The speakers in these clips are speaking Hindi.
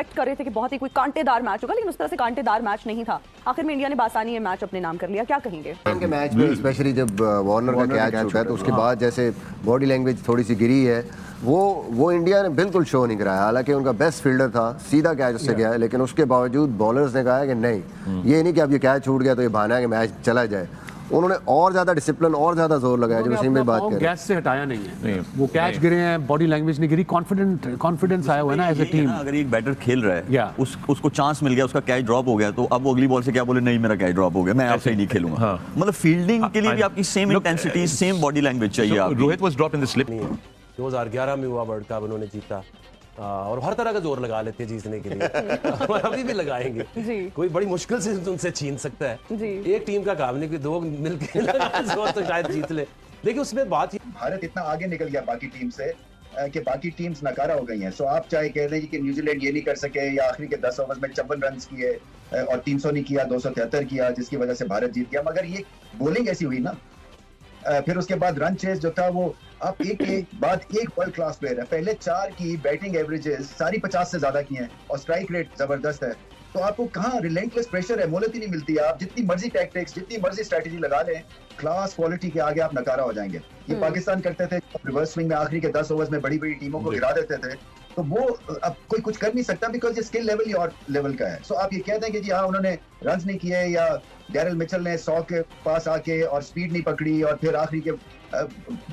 एक्सपेक्ट कर रहे थे कि बहुत ही कोई कांटेदार मैच होगा, लेकिन उस तरह से कांटेदार मैच नहीं था। आखिर में इंडिया ने बासानी ये मैच अपने नाम कर लिया, क्या कहेंगे? के मैच में स्पेशली जब वार्नर का कैच छूटा है तो उसके बाद जैसे बॉडी लैंग्वेज थोड़ी सी गिरी है, वो इंडिया ने बिल्कुल शो नहीं कराया। हालांकि उनका बेस्ट फील्डर था, सीधा कैच उससे गया है, लेकिन उसके बावजूद बॉलर्स ने कहा है कि नहीं, ये नहीं कि अब ये कैच छूट गया तो ये बहाना है कि मैच चला जाए। उन्होंने और ज्यादा डिसिप्लिन और ज्यादा जोर लगाया। जो वसीम भाई बात कर रहे हैं, गैस से हटाया नहीं है, वो कैच गिरे हैं, बॉडी लैंग्वेज नहीं गिरी, कॉन्फिडेंस आया हुआ है ना एज ए टीम। अगर एक बैटर खेल रहा है, उसको चांस मिल गया, उसका कैच ड्रॉप हो गया, तो अब वो अगली बॉल से क्या बोले, नहीं मेरा कैच ड्रॉप हो गया, मैं आपसे ही नहीं खेलूंगा। मतलब फील्डिंग के लिए भी आपकी same intensity, same body language चाहिए। Rohit was dropped in the slip. 2011 में हुआ वर्ल्ड कप, उन्होंने जीता और हर तरह का जोर लगा लेते हैं जीतने के लिए। और अभी भी लगाएंगे, कोई बड़ी मुश्किल से उनसे छीन सकता है। एक टीम का काम नहीं कि दो मिलकर जोर तो शायद जीत ले। लेकिन उसमें बात भारत इतना आगे निकल गया बाकी टीम से कि बाकी टीम्स नकारा हो गई हैं। सो आप चाहे कह दें कि न्यूजीलैंड ये नहीं कर सके या आखिरी के 10 ओवर में 54 रन किए और 300 नहीं किया, 273 किया, जिसकी वजह से भारत जीत गया। मगर ये बॉलिंग ऐसी हुई ना, फिर उसके बाद रन चेस जो था वो आप एक बाद एक वर्ल्ड क्लास प्लेयर है। पहले 4 की बैटिंग एवरेजेस सारी 50 से ज्यादा की हैं और स्ट्राइक रेट जबरदस्त है। तो आपको कहाँ रिलेंटलेस प्रेशर है, मोहलत ही नहीं मिलती है। आप जितनी मर्जी टैक्टिक्स, जितनी मर्जी स्ट्रेटजी लगा लें, क्लास क्वालिटी के आगे आप नकारा हो जाएंगे। ये पाकिस्तान करते थे, रिवर्स स्विंग में आखिरी के 10 ओवर्स में बड़ी बड़ी टीमों को गिरा देते थे। तो वो अब कोई कुछ कर नहीं सकता, बिकॉज ये स्किल लेवल ही और लेवल का है। सो आप ये कहते हैं कि जी हाँ उन्होंने रन नहीं किए या डैरिल मिचेल ने 100 के पास आके और स्पीड नहीं पकड़ी और फिर आखिरी के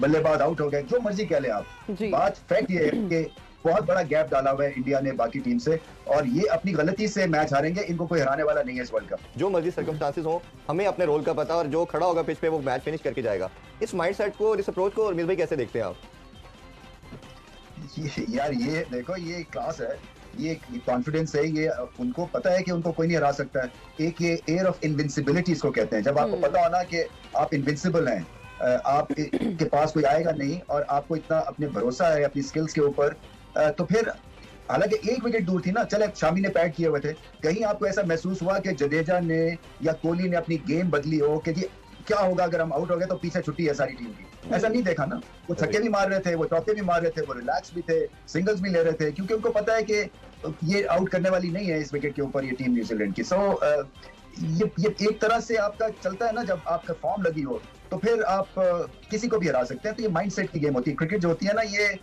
बल्लेबाज आउट हो गए, जो मर्जी कह लें आप। बात फैक्ट ये है कि बहुत बड़ा गैप डाला हुआ है इंडिया ने बाकी टीम से और ये अपनी गलती से मैच हारेंगे। इनको कोई हराने वाला नहीं है इस वर्ल्ड कप। जो मर्जी सर्कमस्टांसेस हो, हमें अपने रोल का पता और जो खड़ा होगा पिच पे वो मैच फिनिश करके जाएगा। इस माइंडसेट को, इस अप्रोच को रमीज भाई कैसे देखते हैं आप? यार ये देखो, ये क्लास है, ये कॉन्फिडेंस है, ये उनको पता है कि उनको कोई नहीं हरा सकता है। एक ये एयर ऑफ इनविंसिबिलिटी इसको कहते हैं। जब आपको पता हो ना कि आप इनविंसिबल हैं, आप के पास कोई आएगा नहीं और आपको इतना अपने भरोसा है अपनी स्किल्स के ऊपर, तो फिर हालांकि एक विकेट दूर थी ना, चले शामी ने पैड किए हुए थे, कहीं आपको ऐसा महसूस हुआ कि जडेजा ने या कोहली ने अपनी गेम बदली हो कि जी क्या होगा अगर हम आउट हो गए तो पीछे छुट्टी है सारी टीम की? ऐसा नहीं देखा ना। वो छक्के भी मार रहे थे, वो चौके भी मार रहे थे, वो रिलैक्स भी थे, सिंगल्स भी ले रहे थे, क्योंकि उनको पता है कि ये आउट करने वाली नहीं है इस विकेट के ऊपर ये टीम न्यूजीलैंड की। सो ये एक तरह से आपका चलता है ना, जब आपका फॉर्म लगी हो तो फिर आप किसी को भी हरा सकते हैं। तो ये माइंडसेट की गेम होती है। क्रिकेट जो होती है ना, ये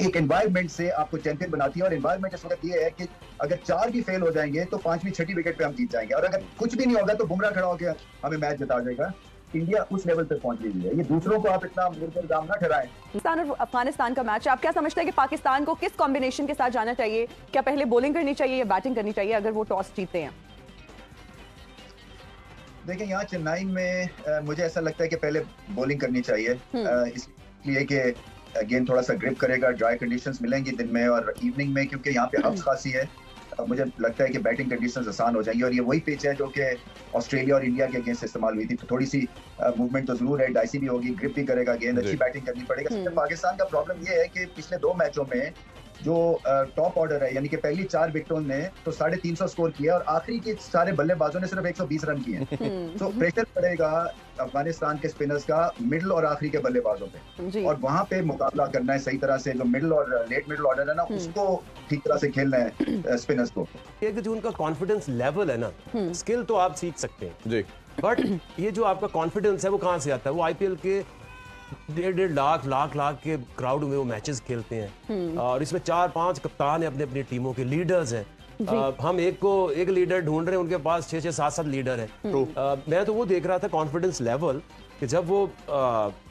एक एनवायरनमेंट से आपको चैंपियन बनाती है और एनवायरनमेंट इस वक्त ये है कि अगर 4 भी फेल हो जाएंगे तो 5वीं 6वीं विकेट पे हम जीत जाएंगे और अगर कुछ भी नहीं होगा तो बुमराह खड़ा होकर हमें मैच जिता देगा। इंडिया उस लेवल पे पहुंच गई है। ये दूसरों को आप इतना इल्जाम ना ठहराएं। पाकिस्तान और अफगानिस्तान का मैच है, आप क्या समझते हैं कि पाकिस्तान को किस कॉम्बिनेशन के साथ जाना चाहिए? क्या पहले बॉलिंग करनी चाहिए या बैटिंग करनी चाहिए अगर वो टॉस जीतते हैं? देखिए यहाँ चेन्नई में मुझे ऐसा लगता है कि पहले बॉलिंग करनी चाहिए, इसलिए कि गेंद थोड़ा सा ग्रिप करेगा, ड्राई कंडीशंस मिलेंगी दिन में और इवनिंग में, क्योंकि यहाँ पे हब्स खासी है। मुझे लगता है कि बैटिंग कंडीशंस आसान हो जाएंगी और ये वही पिच है जो कि ऑस्ट्रेलिया और इंडिया के अगेंस्ट इस्तेमाल हुई थी। तो थोड़ी सी मूवमेंट तो जरूर है, डाइसी भी होगी, ग्रिप भी करेगा गेंद, अच्छी बैटिंग करनी पड़ेगा। पाकिस्तान का प्रॉब्लम ये है कि पिछले 2 मैचों में जो टॉप ऑर्डर है, यानी कि पहली 4 विकेटों ने तो 350 स्कोर किया और आखिरी के सारे बल्लेबाजों ने सिर्फ 120 रन किए। तो प्रेशर पड़ेगा अफगानिस्तान के स्पिनर्स का मिडिल और आखिरी के बल्लेबाजों पे और वहां पे मुकाबला करना है सही तरह से। जो मिडिल और लेट मिडिल ऑर्डर है ना, उसको ठीक तरह से खेलना है स्पिनर्स को। एक जो उनका कॉन्फिडेंस लेवल है ना, स्किल तो आप सीख सकते हैं जी, बट ये जो आपका कॉन्फिडेंस है वो कहाँ से आता है? वो आईपीएल के 1.5 लाख के क्राउड में वो मैचेस खेलते हैं और इसमें 4-5 कप्तान है अपने अपनी टीमों के, लीडर्स हैं। हम एक लीडर ढूंढ रहे हैं, उनके पास 6-6, 7-7 लीडर हैं। मैं तो वो देख रहा था कॉन्फिडेंस लेवल कि जब वो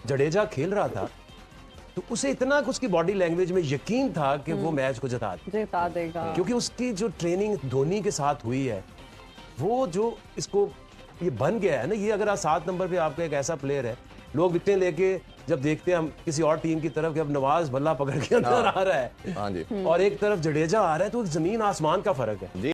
जडेजा खेल रहा था तो उसे इतना उसकी बॉडी लैंग्वेज में यकीन था कि वो मैच को जिता देगा, क्योंकि उसकी जो ट्रेनिंग धोनी के साथ हुई है, वो जो इसको ये बन गया है ना। ये अगर 7 नंबर पे आपका एक ऐसा प्लेयर है, लोग विकेटें लेके जब देखते हैं हम किसी और टीम की तरफ कि अब नवाज बल्ला पकड़ के अंदर आ रहा है और एक तरफ जडेजा आ रहा है, तो जमीन आसमान का फर्क है।